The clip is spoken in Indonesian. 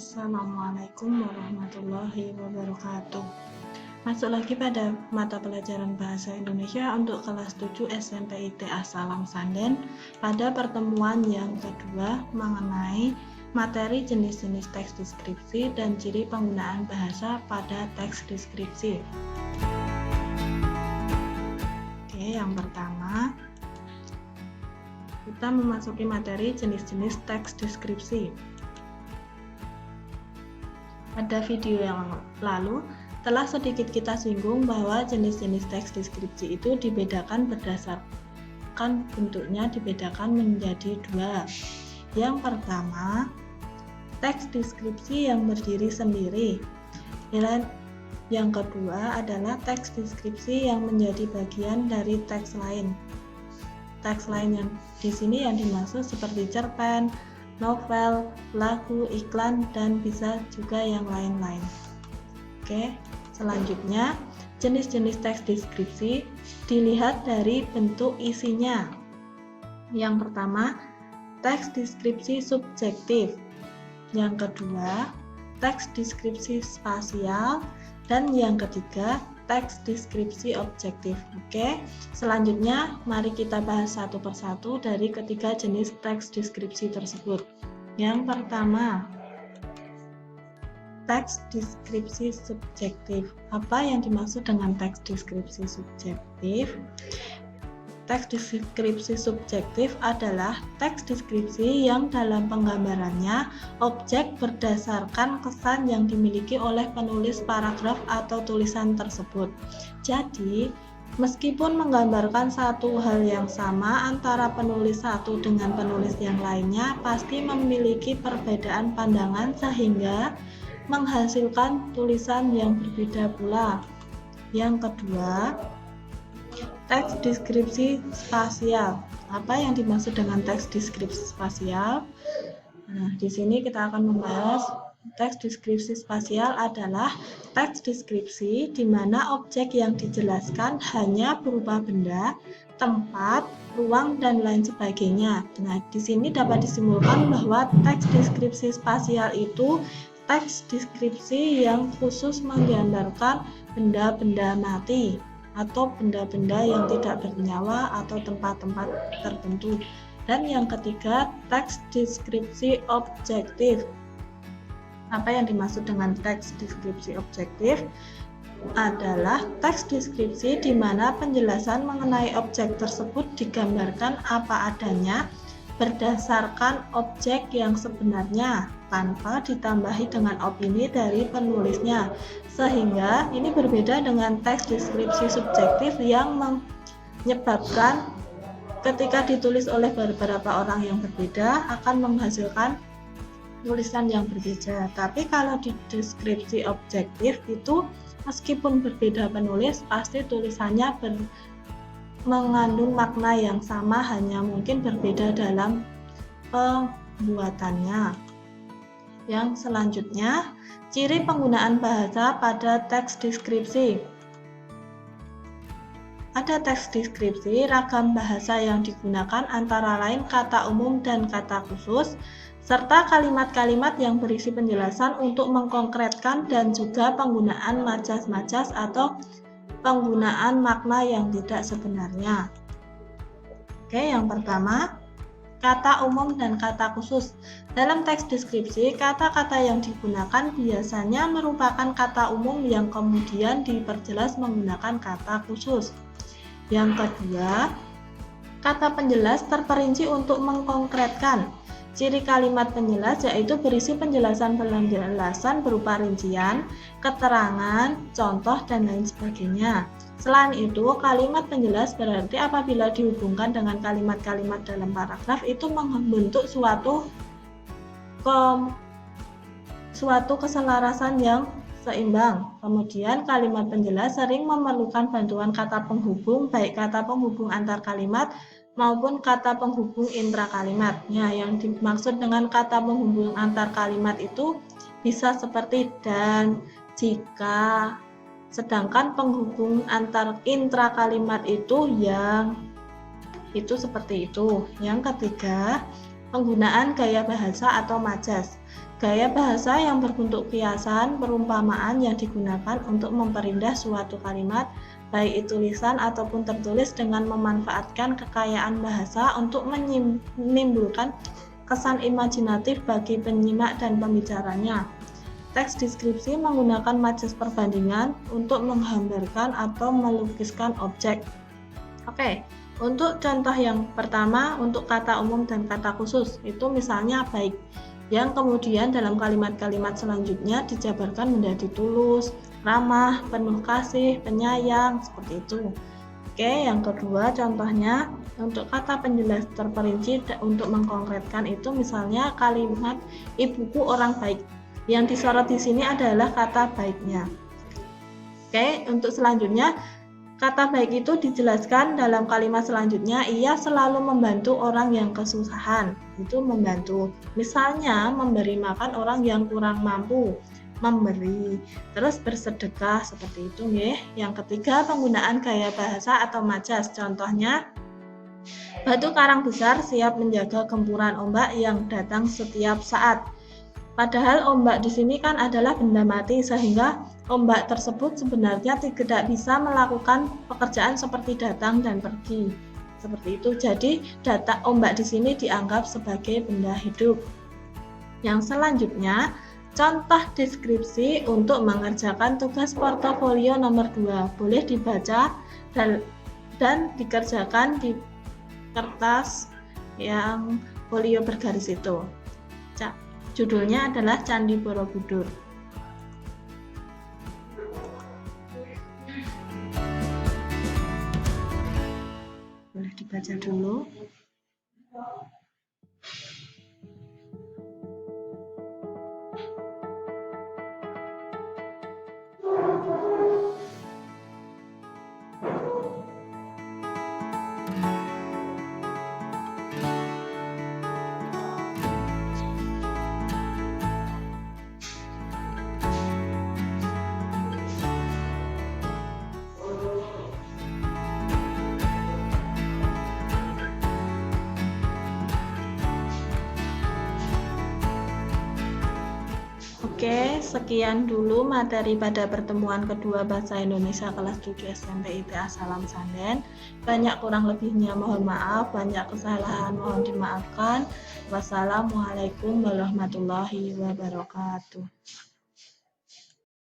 Assalamualaikum warahmatullahi wabarakatuh. Masuk lagi pada mata pelajaran Bahasa Indonesia untuk kelas 7 SMP ITA Salam Sanden pada pertemuan yang kedua mengenai materi jenis-jenis teks deskripsi dan ciri penggunaan bahasa pada teks deskripsi. Oke, yang pertama kita memasuki materi jenis-jenis teks deskripsi. Pada video yang lalu, telah sedikit kita singgung bahwa jenis-jenis teks deskripsi itu dibedakan berdasarkan bentuknya, dibedakan menjadi dua. Yang pertama, teks deskripsi yang berdiri sendiri. Dan yang kedua adalah teks deskripsi yang menjadi bagian dari teks lain. Teks lain yang di sini yang dimaksud seperti cerpen, novel, lagu, iklan, dan bisa juga yang lain-lain. Oke, selanjutnya jenis-jenis teks deskripsi dilihat dari bentuk isinya. Yang pertama, teks deskripsi subjektif. Yang kedua, teks deskripsi spasial. Dan yang ketiga, teks deskripsi objektif. Oke, selanjutnya mari kita bahas satu persatu dari ketiga jenis teks deskripsi tersebut. Yang pertama, teks deskripsi subjektif. Apa yang dimaksud dengan teks deskripsi subjektif? Teks deskripsi subjektif adalah teks deskripsi yang dalam penggambarannya objek berdasarkan kesan yang dimiliki oleh penulis paragraf atau tulisan tersebut. Jadi, meskipun menggambarkan satu hal yang sama antara penulis satu dengan penulis yang lainnya, pasti memiliki perbedaan pandangan sehingga menghasilkan tulisan yang berbeda pula. Yang kedua, teks deskripsi spasial. Apa yang dimaksud dengan teks deskripsi spasial? Nah, di sini kita akan membahas teks deskripsi spasial adalah teks deskripsi di mana objek yang dijelaskan hanya berupa benda, tempat, ruang, dan lain sebagainya. Nah, di sini dapat disimpulkan bahwa teks deskripsi spasial itu teks deskripsi yang khusus menggambarkan benda-benda mati atau benda-benda yang tidak bernyawa atau tempat-tempat tertentu. Dan yang ketiga, teks deskripsi objektif. Apa yang dimaksud dengan teks deskripsi objektif? Adalah teks deskripsi di mana penjelasan mengenai objek tersebut digambarkan apa adanya berdasarkan objek yang sebenarnya tanpa ditambahi dengan opini dari penulisnya, sehingga ini berbeda dengan teks deskripsi subjektif yang menyebabkan ketika ditulis oleh beberapa orang yang berbeda akan menghasilkan tulisan yang berbeda. Tapi kalau di deskripsi objektif itu meskipun berbeda penulis, pasti tulisannya mengandung makna yang sama, hanya mungkin berbeda dalam pembuatannya. Yang selanjutnya, ciri penggunaan bahasa pada teks deskripsi. Pada teks deskripsi, ragam bahasa yang digunakan antara lain kata umum dan kata khusus, serta kalimat-kalimat yang berisi penjelasan untuk mengkonkretkan dan juga penggunaan majas-majas atau penggunaan makna yang tidak sebenarnya. Oke, yang pertama, kata umum dan kata khusus. Dalam teks deskripsi, kata-kata yang digunakan biasanya merupakan kata umum yang kemudian diperjelas menggunakan kata khusus. Yang kedua, kata penjelas terperinci untuk mengkonkretkan. Ciri kalimat penjelas yaitu berisi penjelasan-penjelasan berupa rincian, keterangan, contoh, dan lain sebagainya. Selain itu, kalimat penjelas berarti apabila dihubungkan dengan kalimat-kalimat dalam paragraf itu membentuk suatu keselarasan yang seimbang. Kemudian kalimat penjelas sering memerlukan bantuan kata penghubung, baik kata penghubung antar kalimat maupun kata penghubung intrakalimat. Ya, yang dimaksud dengan kata penghubung antar kalimat itu bisa seperti dan, jika, sedangkan penghubung antar intrakalimat itu yang itu seperti itu. Yang ketiga, Penggunaan gaya bahasa atau majas. Gaya bahasa yang berbentuk kiasan, perumpamaan yang digunakan untuk memperindah suatu kalimat, baik itu lisan ataupun tertulis, dengan memanfaatkan kekayaan bahasa untuk menimbulkan kesan imajinatif bagi penyimak dan pembicaranya. Teks deskripsi menggunakan majas perbandingan untuk menggambarkan atau melukiskan objek. Oke, untuk contoh yang pertama, untuk kata umum dan kata khusus, itu misalnya baik, yang kemudian dalam kalimat-kalimat selanjutnya dijabarkan menjadi tulus, ramah, penuh kasih, penyayang, seperti itu. Oke, yang kedua contohnya, untuk kata penjelas terperinci untuk mengkonkretkan itu misalnya kalimat ibuku orang baik. Yang disorot di sini adalah kata baiknya. Oke, untuk selanjutnya, kata baik itu dijelaskan dalam kalimat selanjutnya, ia selalu membantu orang yang kesusahan. Itu membantu. Misalnya memberi makan orang yang kurang mampu, memberi. Terus bersedekah, seperti itu nggih. Yang ketiga, penggunaan gaya bahasa atau majas. Contohnya, batu karang besar siap menjaga gempuran ombak yang datang setiap saat. Padahal ombak di sini kan adalah benda mati, sehingga ombak tersebut sebenarnya tidak bisa melakukan pekerjaan seperti datang dan pergi. Seperti itu. Jadi data ombak di sini dianggap sebagai benda hidup. Yang selanjutnya, contoh deskripsi untuk mengerjakan tugas portofolio nomor 2. Boleh dibaca dan dikerjakan di kertas yang folio bergaris itu. Judulnya adalah Candi Borobudur. Boleh dibaca dulu. Oke, sekian dulu materi pada pertemuan kedua Bahasa Indonesia kelas 7 SMP IPA Salam Sanden. Banyak kurang lebihnya mohon maaf, banyak kesalahan mohon dimaafkan. Wassalamualaikum warahmatullahi wabarakatuh.